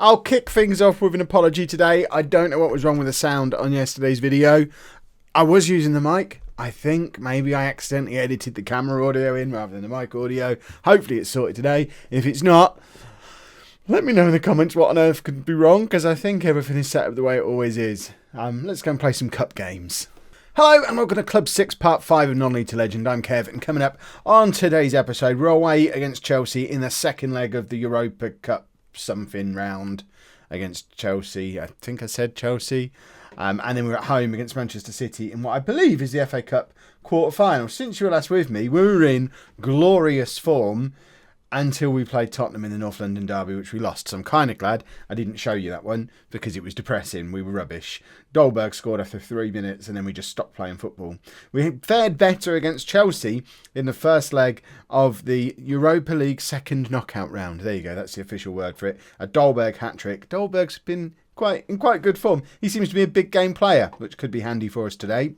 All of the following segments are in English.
I'll kick things off with an apology today. I don't know what was wrong with the sound on yesterday's video. I was using the mic. I think maybe I accidentally edited the camera audio in rather than the mic audio. Hopefully it's sorted today. If it's not, let me know in the comments what on earth could be wrong, because I think everything is set up the way it always is. Let's go and play some cup games. Hello and welcome to Club 6 Part 5 of Non-League to Legend. I'm Kev, and coming up on today's episode, we're away against Chelsea in the second leg of the Europa Cup something round against Chelsea. I think I said Chelsea. And then we're at home against Manchester City in what I believe is the FA Cup quarter-final. Since you were last with me, we were in glorious form until we played Tottenham in the North London derby, which we lost. So I'm kind of glad I didn't show you that one because it was depressing. We were rubbish. Dolberg scored after 3 minutes and then we just stopped playing football. We fared better against Chelsea in the first leg of the Europa League second knockout round. There you go. That's the official word for it. A Dolberg hat-trick. Dolberg's been in quite good form. He seems to be a big game player, which could be handy for us today.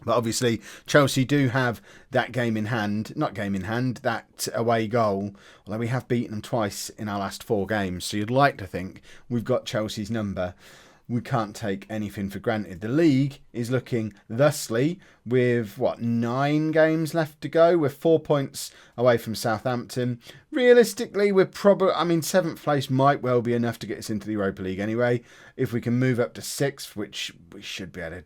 But obviously, Chelsea do have that that away goal, although we have beaten them twice in our last 4 games. So you'd like to think we've got Chelsea's number. We can't take anything for granted. The league is looking thusly with, 9 games left to go. We're 4 points away from Southampton. Realistically, we're probably, 7th place might well be enough to get us into the Europa League anyway. If we can move up to 6th, which we should be able to.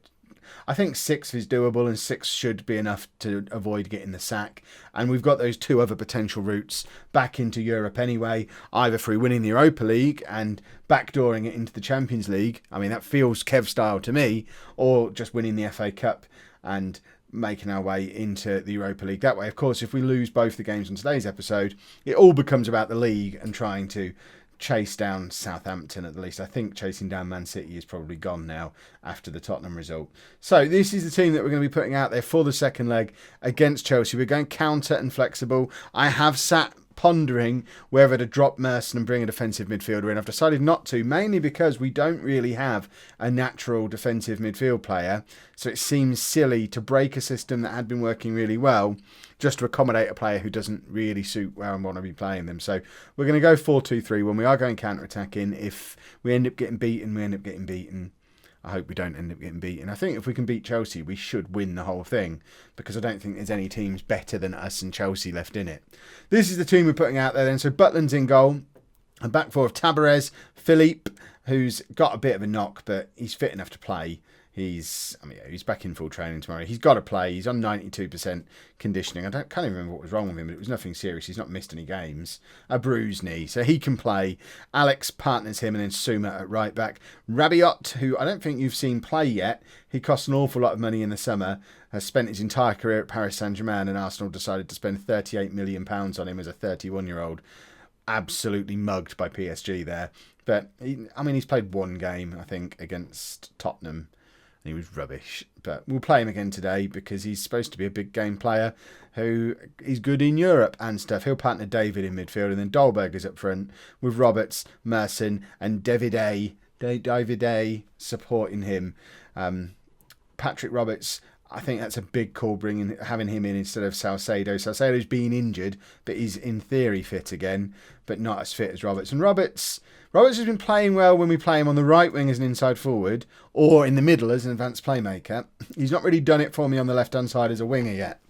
I think 6th is doable and 6th should be enough to avoid getting the sack. And we've got those 2 other potential routes back into Europe anyway, either through winning the Europa League and backdooring it into the Champions League. That feels Kev style to me, or just winning the FA Cup and making our way into the Europa League that way. Of course, if we lose both the games on today's episode, it all becomes about the league and trying to chase down Southampton at the least. I think chasing down Man City is probably gone now after the Tottenham result. So this is the team that we're going to be putting out there for the second leg against Chelsea. We're going counter and flexible. I have sat pondering whether to drop Merson and bring a defensive midfielder in. I've decided not to, mainly because we don't really have a natural defensive midfield player. So it seems silly to break a system that had been working really well just to accommodate a player who doesn't really suit where I want to be playing them. So we're going to go 4-2-3 when we are going counter-attacking. If we end up getting beaten, we end up getting beaten. I hope we don't end up getting beaten. I think if we can beat Chelsea, we should win the whole thing, because I don't think there's any teams better than us and Chelsea left in it. This is the team we're putting out there then. So Butland's in goal. A back four of Tabarez, Philippe, who's got a bit of a knock, but he's fit enough to play. He's back in full training tomorrow. He's got to play. He's on 92% conditioning. Can't even remember what was wrong with him, but it was nothing serious. He's not missed any games. A bruised knee, so he can play. Alex partners him, and then Suma at right back. Rabiot, who I don't think you've seen play yet. He cost an awful lot of money in the summer. Has spent his entire career at Paris Saint-Germain, and Arsenal decided to spend £38 million on him as a 31-year-old. Absolutely mugged by PSG there. But he's played 1 game, I think, against Tottenham. He was rubbish, but we'll play him again today because he's supposed to be a big game player who is good in Europe and stuff. He'll partner David in midfield, and then Dolberg is up front with Roberts, Merson and David supporting him. Patrick Roberts, I think that's a big call having him in instead of Salcedo. Salcedo's been injured, but he's in theory fit again, but not as fit as Roberts. And Roberts has been playing well when we play him on the right wing as an inside forward or in the middle as an advanced playmaker. He's not really done it for me on the left-hand side as a winger yet.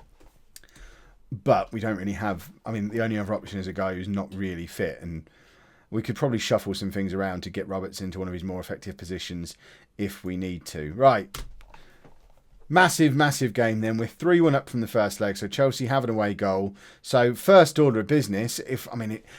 But we don't really have... the only other option is a guy who's not really fit, and we could probably shuffle some things around to get Roberts into one of his more effective positions if we need to. Right. Massive game then. We're 3-1 up from the first leg, so Chelsea have an away goal. So first order of business, it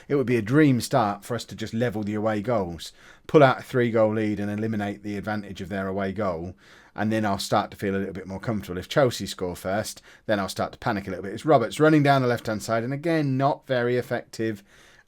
would be a dream start for us to just level the away goals, pull out a 3-goal lead and eliminate the advantage of their away goal, and then I'll start to feel a little bit more comfortable. If Chelsea score first, then I'll start to panic a little bit. It's Roberts running down the left-hand side, and again, not very effective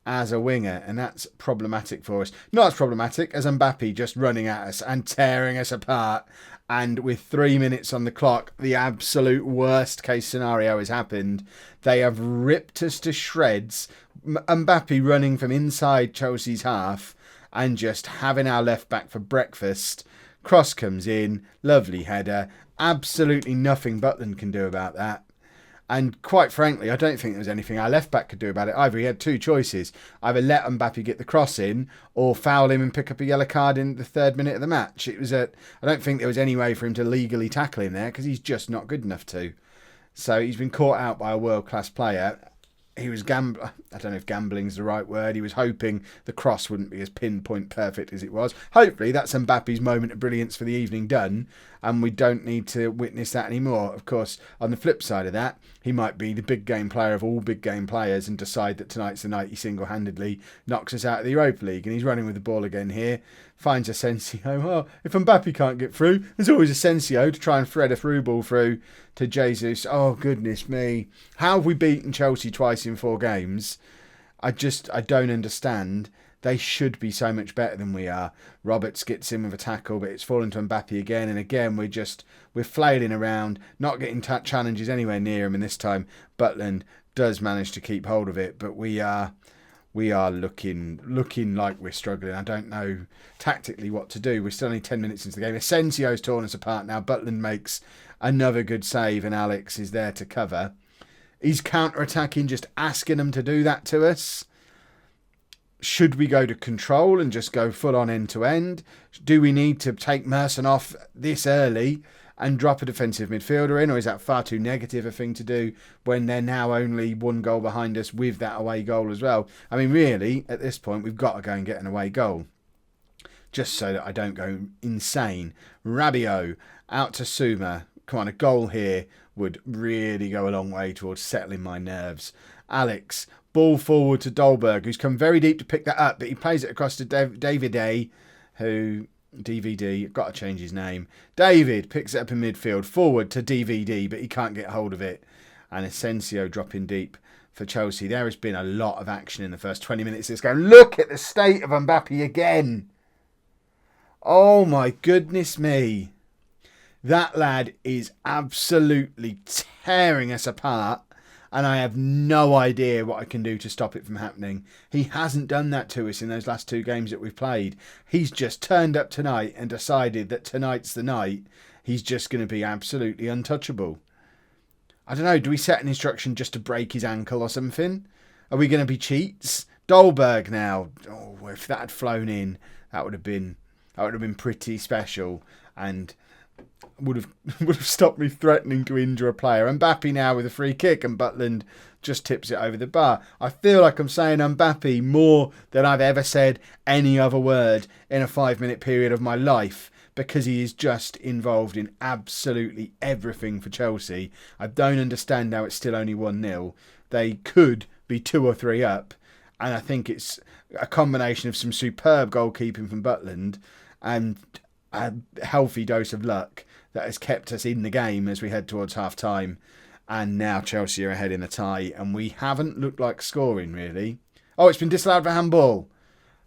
as a winger, and that's problematic for us. Not as problematic as Mbappe just running at us and tearing us apart. And with 3 minutes on the clock, the absolute worst case scenario has happened. They have ripped us to shreds. Mbappe running from inside Chelsea's half and just having our left back for breakfast. Cross comes in, lovely header. Absolutely nothing Butland can do about that. And quite frankly, I don't think there was anything our left back could do about it either. He had two choices: either let Mbappe get the cross in, or foul him and pick up a yellow card in the 3rd minute of the match. I don't think there was any way for him to legally tackle him there, because he's just not good enough to. So he's been caught out by a world-class player. He was I don't know if gambling's the right word. He was hoping the cross wouldn't be as pinpoint perfect as it was. Hopefully that's Mbappe's moment of brilliance for the evening done, and we don't need to witness that anymore. Of course, on the flip side of that, he might be the big game player of all big game players and decide that tonight's the night he single-handedly knocks us out of the Europa League. And he's running with the ball again here. Finds Asensio. Oh, if Mbappe can't get through, there's always Asensio to try and thread a through ball through to Jesus. Oh, goodness me. How have we beaten Chelsea twice in 4 games? I don't understand. They should be so much better than we are. Roberts gets in with a tackle, but it's fallen to Mbappe again. And again, we're flailing around, not getting challenges anywhere near him. And this time, Butland does manage to keep hold of it. But we are looking like we're struggling. I don't know tactically what to do. We're still only 10 minutes into the game. Asensio's torn us apart now. Butland makes another good save, and Alex is there to cover. He's counter-attacking, just asking them to do that to us. Should we go to control and just go full-on end-to-end? Do we need to take Merson off this early and drop a defensive midfielder in, or is that far too negative a thing to do when they're now only 1 goal behind us with that away goal as well? I mean, really, at this point, we've got to go and get an away goal, just so that I don't go insane. Rabiot out to Suma. Come on, a goal here would really go a long way towards settling my nerves. Alex, ball forward to Dolberg, who's come very deep to pick that up, but he plays it across to David A, who... DVD, got to change his name. David picks it up in midfield, forward to DVD, but he can't get hold of it. And Asensio dropping deep for Chelsea. There has been a lot of action in the first 20 minutes of this game. Look at the state of Mbappe again. Oh my goodness me. That lad is absolutely tearing us apart. And I have no idea what I can do to stop it from happening. He hasn't done that to us in those last 2 games that we've played. He's just turned up tonight and decided that tonight's the night. He's just going to be absolutely untouchable. I don't know, do we set an instruction just to break his ankle or something? Are we going to be cheats? Dolberg now. Oh, if that had flown in, that would have been pretty special. And... would have stopped me threatening to injure a player. Mbappe now with a free kick, and Butland just tips it over the bar. I feel like I'm saying Mbappe more than I've ever said any other word in a 5-minute period of my life, because he is just involved in absolutely everything for Chelsea. I don't understand how it's still only 1-0. They could be 2 or 3 up, and I think it's a combination of some superb goalkeeping from Butland and a healthy dose of luck that has kept us in the game as we head towards half-time. And now Chelsea are ahead in a tie, and we haven't looked like scoring, really. Oh, it's been disallowed for handball.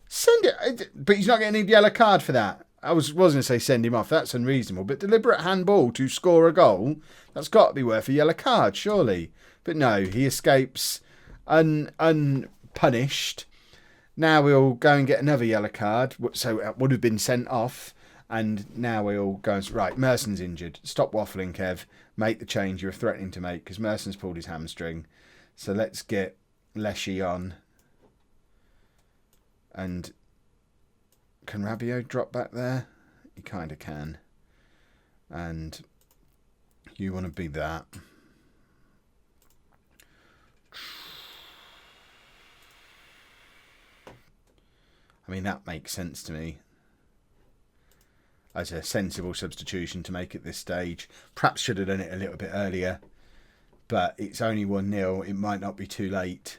Send it, but he's not getting a yellow card for that. I was going to say send him off. That's unreasonable. But deliberate handball to score a goal, that's got to be worth a yellow card, surely. But no, he escapes unpunished. Now we'll go and get another yellow card, so it would have been sent off. And now we all go, right, Merson's injured. Stop waffling, Kev. Make the change you were threatening to make, because Merson's pulled his hamstring. So let's get Leshy on. And can Rabiot drop back there? He kind of can. And you want to be that. I mean, that makes sense to me as a sensible substitution to make at this stage. Perhaps should have done it a little bit earlier, but it's only 1-0. It might not be too late,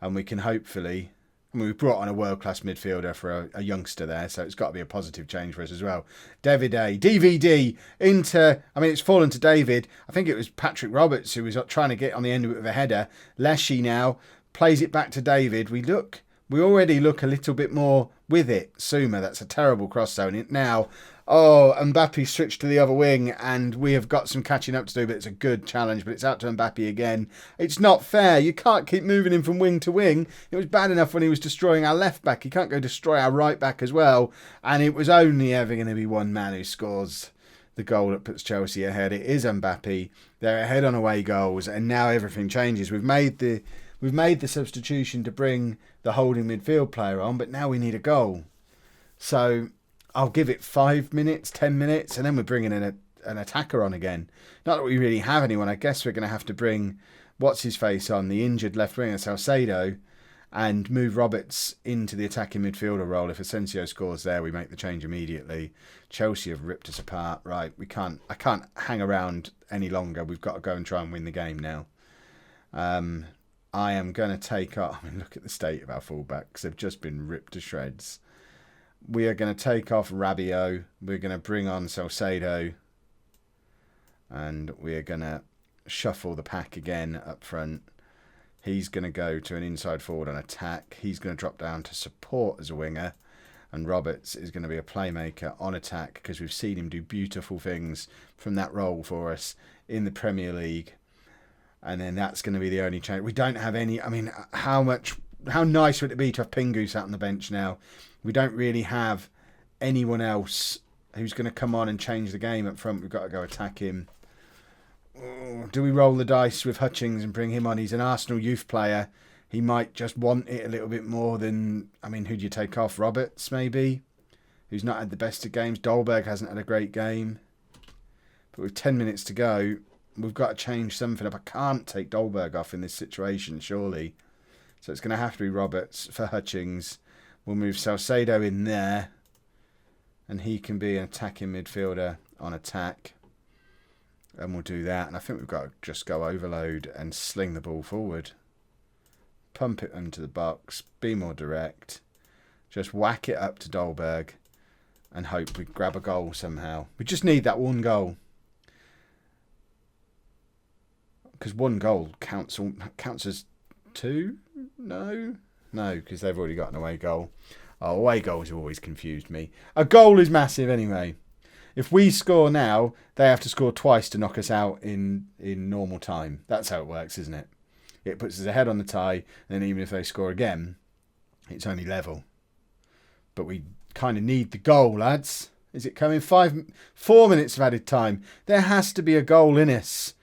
and we can hopefully... I mean, we've brought on a world-class midfielder for a youngster there, so it's got to be a positive change for us as well. DVD into... I mean, it's fallen to David. I think it was Patrick Roberts who was trying to get on the end of it with a header. Leshy now plays it back to David. We already look a little bit more with it. Suma, that's a terrible cross zone. Now, Mbappe switched to the other wing, and we have got some catching up to do, but it's a good challenge, but it's out to Mbappe again. It's not fair. You can't keep moving him from wing to wing. It was bad enough when he was destroying our left back. He can't go destroy our right back as well. And it was only ever going to be one man who scores the goal that puts Chelsea ahead. It is Mbappe. They're ahead on away goals, and now everything changes. We've made the substitution to bring the holding midfield player on, but now we need a goal. So I'll give it 5 minutes, 10 minutes, and then we're bringing in an attacker on again. Not that we really have anyone. I guess we're going to have to bring what's-his-face on, the injured left winger, Salcedo, and move Roberts into the attacking midfielder role. If Asensio scores there, we make the change immediately. Chelsea have ripped us apart. Right, I can't hang around any longer. We've got to go and try and win the game now. I am going to take off... I mean, look at the state of our fullbacks. They've just been ripped to shreds. We are going to take off Rabiot. We're going to bring on Salcedo. And we are going to shuffle the pack again up front. He's going to go to an inside forward on attack. He's going to drop down to support as a winger. And Roberts is going to be a playmaker on attack, because we've seen him do beautiful things from that role for us in the Premier League. And then that's going to be the only change. We don't have any... I mean, how nice would it be to have Pingu sat on the bench now? We don't really have anyone else who's going to come on and change the game up front. We've got to go attack him. Do we roll the dice with Hutchings and bring him on? He's an Arsenal youth player. He might just want it a little bit more than... I mean, who do you take off? Roberts, maybe? Who's not had the best of games. Dolberg hasn't had a great game. But with 10 minutes to go, we've got to change something up. I can't take Dolberg off in this situation, surely. So it's going to have to be Roberts for Hutchings. We'll move Salcedo in there. And he can be an attacking midfielder on attack. And we'll do that. And I think we've got to just go overload and sling the ball forward. Pump it into the box. Be more direct. Just whack it up to Dolberg. And hope we grab a goal somehow. We just need that one goal. Because one goal counts as two? No, because they've already got an away goal. Oh, away goals have always confused me. A goal is massive anyway. If we score now, they have to score twice to knock us out in normal time. That's how it works, isn't it? It puts us ahead on the tie, and then even if they score again, it's only level. But we kind of need the goal, lads. Is it coming? 4 minutes of added time. There has to be a goal in us.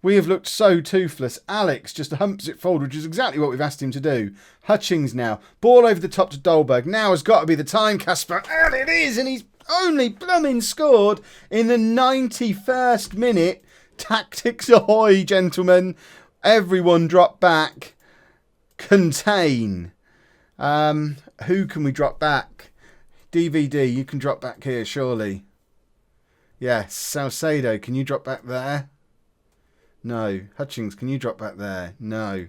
We have looked so toothless. Alex just humps it forward, which is exactly what we've asked him to do. Hutchings now. Ball over the top to Dolberg. Now has got to be the time, Casper. And it is, and he's only blooming scored in the 91st minute. Tactics ahoy, gentlemen. Everyone drop back. Contain. Who can we drop back? DVD, you can drop back here, surely. Yes, Salcedo, can you drop back there? No. Hutchings, can you drop back there? No.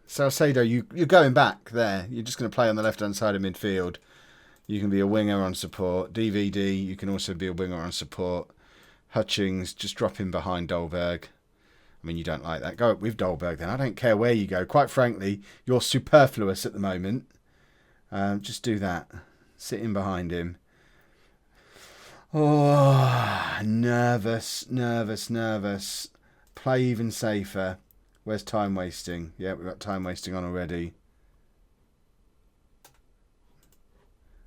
Salcedo, you're going back there. You're just going to play on the left-hand side of midfield. You can be a winger on support. DVD, you can also be a winger on support. Hutchings, just drop him behind Dolberg. I mean, you don't like that. Go up with Dolberg then. I don't care where you go. Quite frankly, you're superfluous at the moment. Just do that. Sit in behind him. Oh, nervous. Play even safer. Where's time wasting? Yeah, we've got time wasting on already.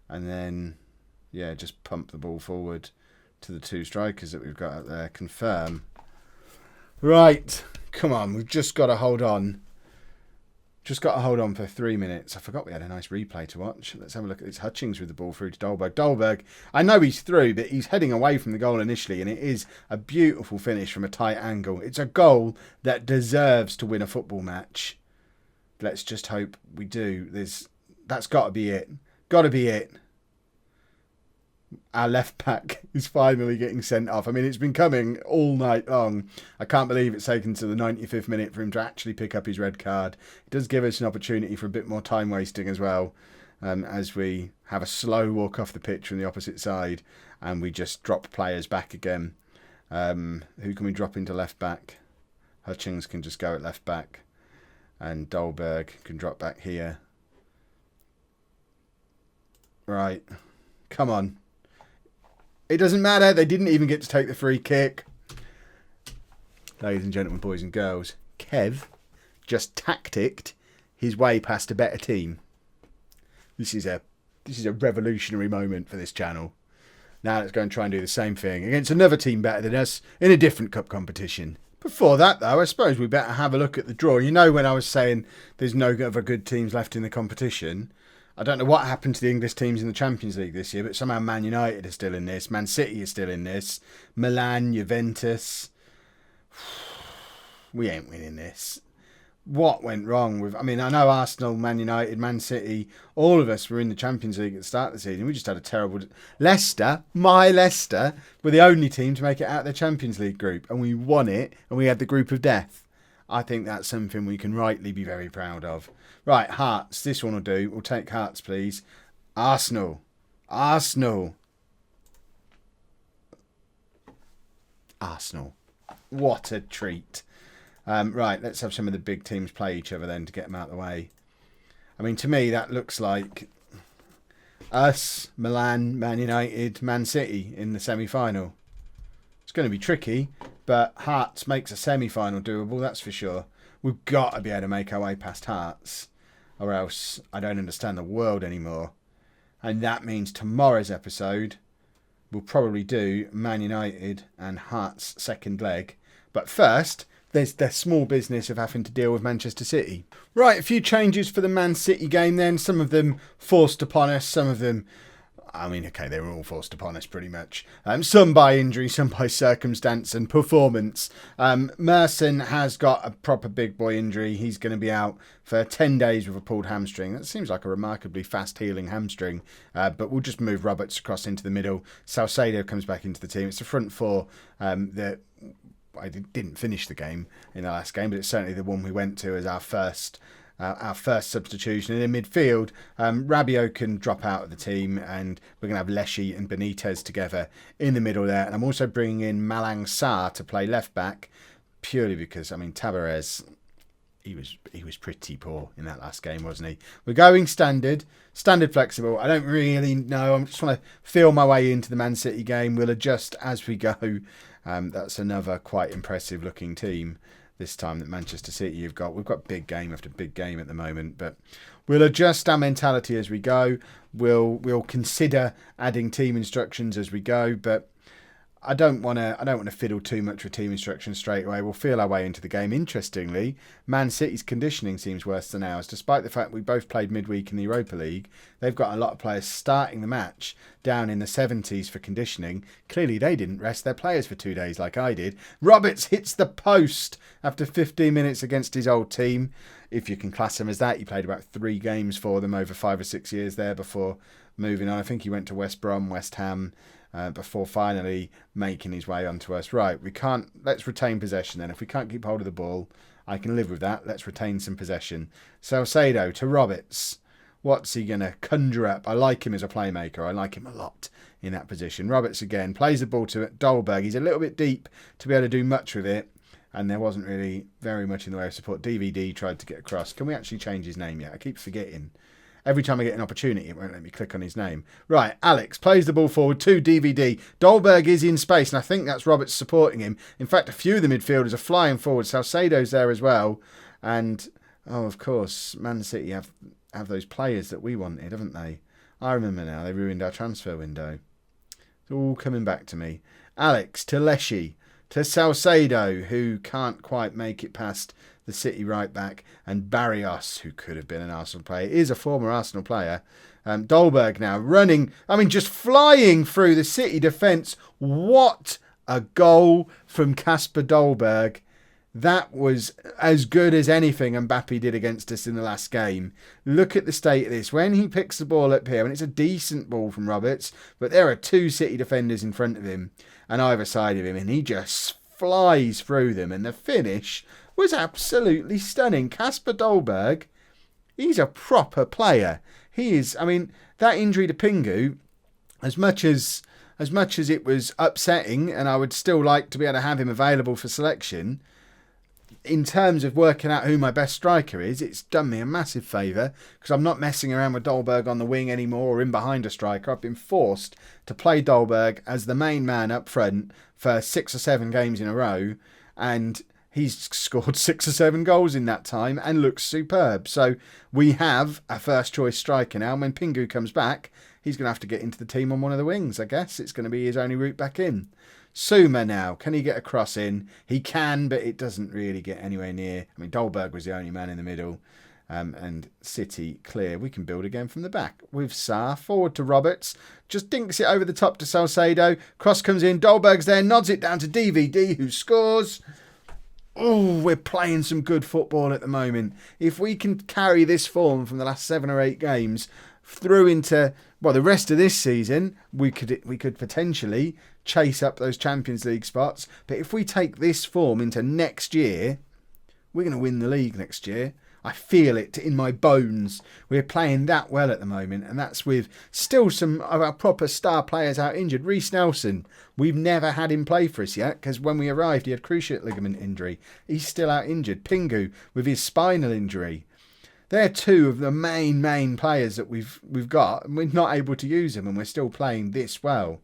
And then, yeah, just pump the ball forward to the two strikers that we've got out there. Confirm. Right. Come on. We've just got to hold on. Just got to hold on for 3 minutes. I forgot we had a nice replay to watch. Let's have a look at this. Hutchings with the ball through to Dolberg. Dolberg, I know he's through, but he's heading away from the goal initially, and it is a beautiful finish from a tight angle. It's a goal that deserves to win a football match. Let's just hope we do. That's got to be it. Got to be it. Our left back is finally getting sent off. I mean, it's been coming all night long. I can't believe it's taken to the 95th minute for him to actually pick up his red card. It does give us an opportunity for a bit more time wasting as well, as we have a slow walk off the pitch from the opposite side and we just drop players back again. Who can we drop into left back? Hutchings can just go at left back and Dolberg can drop back here. Right. Come on. It doesn't matter. They didn't even get to take the free kick. Ladies and gentlemen, boys and girls, Kev just tacticked his way past a better team. This is a revolutionary moment for this channel. Now let's go and try and do the same thing against another team better than us in a different cup competition. Before that, though, I suppose we better have a look at the draw. You know, when I was saying there's no other good teams left in the competition, I don't know what happened to the English teams in the Champions League this year, but somehow Man United is still in this. Man City is still in this. Milan, Juventus. We ain't winning this. What went wrong with... I mean, I know Arsenal, Man United, Man City, all of us were in the Champions League at the start of the season. We just had a terrible... Leicester, my Leicester, were the only team to make it out of the Champions League group. And we won it, and we had the group of death. I think that's something we can rightly be very proud of. Right, Hearts. This one will do. We'll take Hearts, please. Arsenal. Arsenal. Arsenal. What a treat. Right, let's have some of the big teams play each other then to get them out of the way. I mean, to me, that looks like us, Milan, Man United, Man City in the semi-final. It's going to be tricky, but Hearts makes a semi-final doable, that's for sure. We've got to be able to make our way past Hearts, or else I don't understand the world anymore. And that means tomorrow's episode, we'll probably do Man United and Hearts' second leg. But first... there's the small business of having to deal with Manchester City. Right, a few changes for the Man City game then. Some of them forced upon us, some of them... I mean, okay, they were all forced upon us pretty much. Some by injury, some by circumstance and performance. Merson has got a proper big boy injury. He's going to be out for 10 days with a pulled hamstring. That seems like a remarkably fast healing hamstring. But we'll just move Roberts across into the middle. Salcedo comes back into the team. It's the front four that... I didn't finish the game in the last game, but it's certainly the one we went to as our first substitution. And in midfield, Rabiot can drop out of the team, and we're going to have Leshy and Benitez together in the middle there. And I'm also bringing in Malang Sarr to play left back, purely because, I mean, Tabarez, he was pretty poor in that last game, wasn't he? We're going standard flexible. I don't really know. I just want to feel my way into the Man City game. We'll adjust as we go. That's another quite impressive looking team this time that Manchester City you've got. We've got big game after big game at the moment, but we'll adjust our mentality as we go. We'll consider adding team instructions as we go, but I don't want to fiddle too much with team instructions straight away. We'll feel our way into the game. Interestingly, Man City's conditioning seems worse than ours, despite the fact we both played midweek in the Europa League. They've got a lot of players starting the match down in the 70s for conditioning. Clearly, they didn't rest their players for 2 days like I did. Roberts hits the post after 15 minutes against his old team, if you can class him as that. He played about 3 games for them over 5 or 6 years there before moving on. I think he went to West Brom, West Ham, before finally making his way onto us. Right, let's retain possession then. If we can't keep hold of the ball, I can live with that. Let's retain some possession. Salcedo to Roberts. What's he going to conjure up? I like him as a playmaker. I like him a lot in that position. Roberts again plays the ball to Dolberg. He's a little bit deep to be able to do much with it, and there wasn't really very much in the way of support. DVD tried to get across. Can we actually change his name yet? I keep forgetting. Every time I get an opportunity, it won't let me click on his name. Right, Alex plays the ball forward to DVD. Dolberg is in space, and I think that's Roberts supporting him. In fact, a few of the midfielders are flying forward. Salcedo's there as well. And, oh, of course, Man City have those players that we wanted, haven't they? I remember now. They ruined our transfer window. It's all coming back to me. Alex to Leshy to Salcedo, who can't quite make it past the City right back, and Barrios, who could have been an Arsenal player, is a former Arsenal player. Dolberg now running, just flying through the City defence. What a goal from Kasper Dolberg. That was as good as anything Mbappe did against us in the last game. Look at the state of this. When he picks the ball up here, and it's a decent ball from Roberts, but there are 2 City defenders in front of him and either side of him, and he just flies through them, and the finish was absolutely stunning. Kasper Dolberg, he's a proper player. He is, that injury to Pingu, as much as it was upsetting, and I would still like to be able to have him available for selection, in terms of working out who my best striker is, it's done me a massive favour, because I'm not messing around with Dolberg on the wing anymore or in behind a striker. I've been forced to play Dolberg as the main man up front for 6 or 7 games in a row, and he's scored 6 or 7 goals in that time and looks superb. So we have a first choice striker now. When Pingu comes back, He's going to have to get into the team on one of the wings, I guess. It's going to be his only route back in. Suma now. Can he get a cross in? He can, but it doesn't really get anywhere near. I mean, Dolberg was the only man in the middle. And City clear. We can build again from the back with Sarr. Forward to Roberts. Just dinks it over the top to Salcedo. Cross comes in. Dolberg's there. Nods it down to DVD, who scores. Oh, we're playing some good football at the moment. If we can carry this form from the last 7 or 8 games through into, well, the rest of this season, we could potentially chase up those Champions League spots. But if we take this form into next year, we're going to win the league next year. I feel it in my bones. We're playing that well at the moment, and that's with still some of our proper star players out injured. Reece Nelson, we've never had him play for us yet, because when we arrived he had cruciate ligament injury. He's still out injured. Pingu with his spinal injury. They're 2 of the main players that we've got, and we're not able to use them, and we're still playing this well.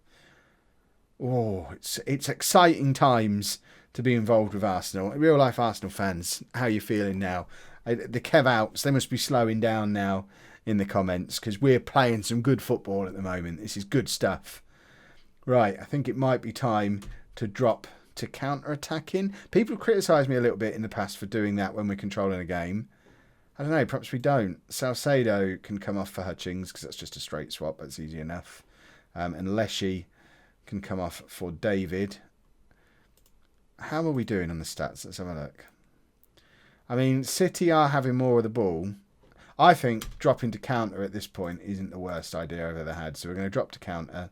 Oh, it's exciting times to be involved with Arsenal. Real life Arsenal fans, how are you feeling now? The Kev outs, they must be slowing down now in the comments, because we're playing some good football at the moment. This is good stuff. Right, I think it might be time to drop to counter-attacking. People criticise me a little bit in the past for doing that when we're controlling a game. I don't know, perhaps we don't. Salcedo can come off for Hutchings, because that's just a straight swap. That's easy enough. And Leshy can come off for David. How are we doing on the stats? Let's have a look. I mean, City are having more of the ball. I think dropping to counter at this point isn't the worst idea I've ever had. So we're going to drop to counter.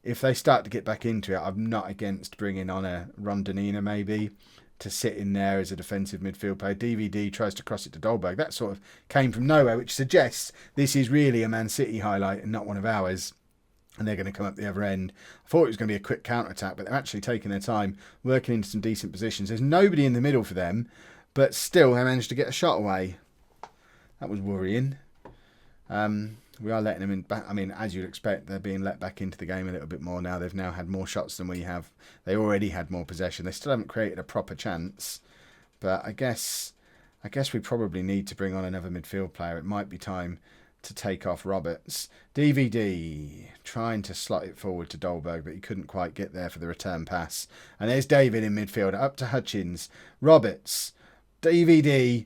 If they start to get back into it, I'm not against bringing on a Rondonina maybe to sit in there as a defensive midfield player. DVD tries to cross it to Dolberg. That sort of came from nowhere, which suggests this is really a Man City highlight and not one of ours. And they're going to come up the other end. I thought it was going to be a quick counter-attack, but they're actually taking their time, working into some decent positions. There's nobody in the middle for them. But still, they managed to get a shot away. That was worrying. We are letting them in back. I mean, as you'd expect, they're being let back into the game a little bit more now. They've now had more shots than we have. They already had more possession. They still haven't created a proper chance. But I guess we probably need to bring on another midfield player. It might be time to take off Roberts. DVD trying to slot it forward to Dolberg, but he couldn't quite get there for the return pass. And there's David in midfield, up to Hutchins. Roberts. DVD,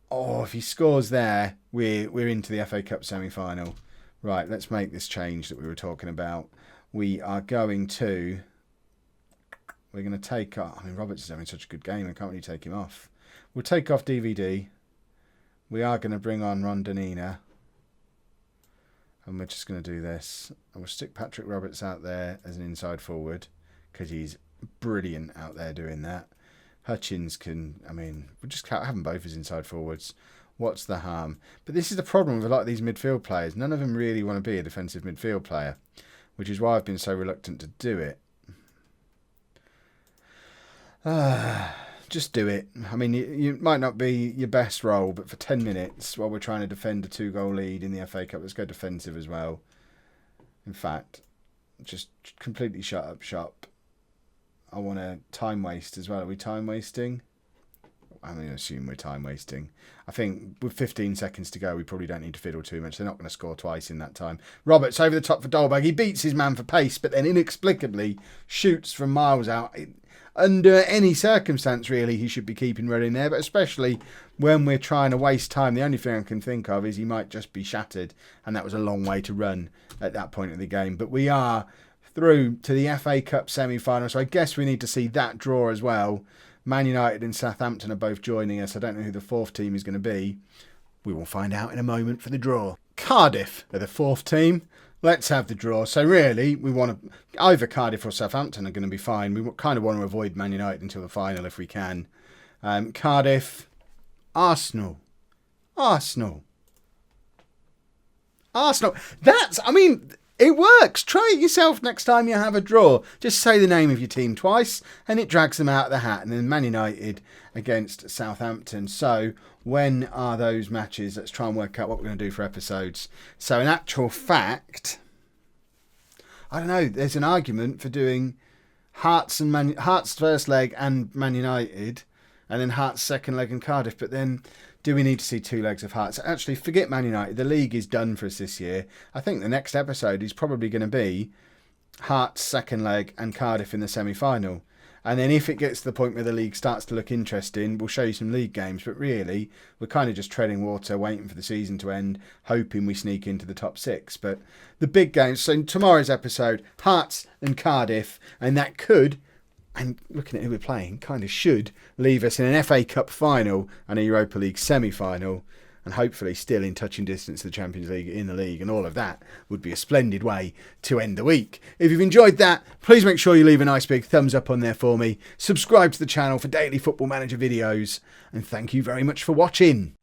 oh, if he scores there, we're into the FA Cup semi-final. Right, let's make this change that we were talking about. We're going to take off, I mean, Roberts is having such a good game, I can't really take him off. We'll take off DVD. We are going to bring on Rondonina. And we're just going to do this. And we'll stick Patrick Roberts out there as an inside forward, because he's brilliant out there doing that. Hutchins can, I mean, we'll just have them both as inside forwards. What's the harm? But this is the problem with a lot of these midfield players. None of them really want to be a defensive midfield player, which is why I've been so reluctant to do it. Just do it. I mean, you might not be your best role, but for 10 minutes while we're trying to defend a 2-goal lead in the FA Cup, let's go defensive as well. In fact, just completely shut up shop. I want to time waste as well. Are we time wasting? I'm going to assume we're time wasting. I think with 15 seconds to go, we probably don't need to fiddle too much. They're not going to score twice in that time. Roberts over the top for Dolberg. He beats his man for pace, but then inexplicably shoots from miles out. Under any circumstance, really, he should be keeping running there, but especially when we're trying to waste time. The only thing I can think of is he might just be shattered, and that was a long way to run at that point of the game. But we are through to the FA Cup semi-final, so I guess we need to see that draw as well. Man United and Southampton are both joining us. I don't know who the fourth team is going to be. We will find out in a moment for the draw. Cardiff are the fourth team. Let's have the draw. So really, we want to, either Cardiff or Southampton are going to be fine. We kind of want to avoid Man United until the final if we can. Cardiff, Arsenal. That's, I mean, it works. Try it yourself next time you have a draw. Just say the name of your team twice and it drags them out of the hat. And then Man United against Southampton. So when are those matches? Let's try and work out what we're going to do for episodes. So in actual fact, I don't know. There's an argument for doing Hearts first leg and Man United, and then Hearts second leg and Cardiff. But then Do we need to see 2 legs of Hearts? Actually, forget Man United. The league is done for us this year. I think the next episode is probably going to be Hearts second leg and Cardiff in the semi-final. And then if it gets to the point where the league starts to look interesting, we'll show you some league games. But really, we're kind of just treading water, waiting for the season to end, hoping we sneak into the top 6. But the big games, so in tomorrow's episode, Hearts and Cardiff, and that could, and looking at who we're playing, kind of should leave us in an FA Cup final and a Europa League semi-final, and hopefully still in touching distance of the Champions League in the league, and all of that would be a splendid way to end the week. If you've enjoyed that, please make sure you leave a nice big thumbs up on there for me, subscribe to the channel for daily Football Manager videos, and thank you very much for watching.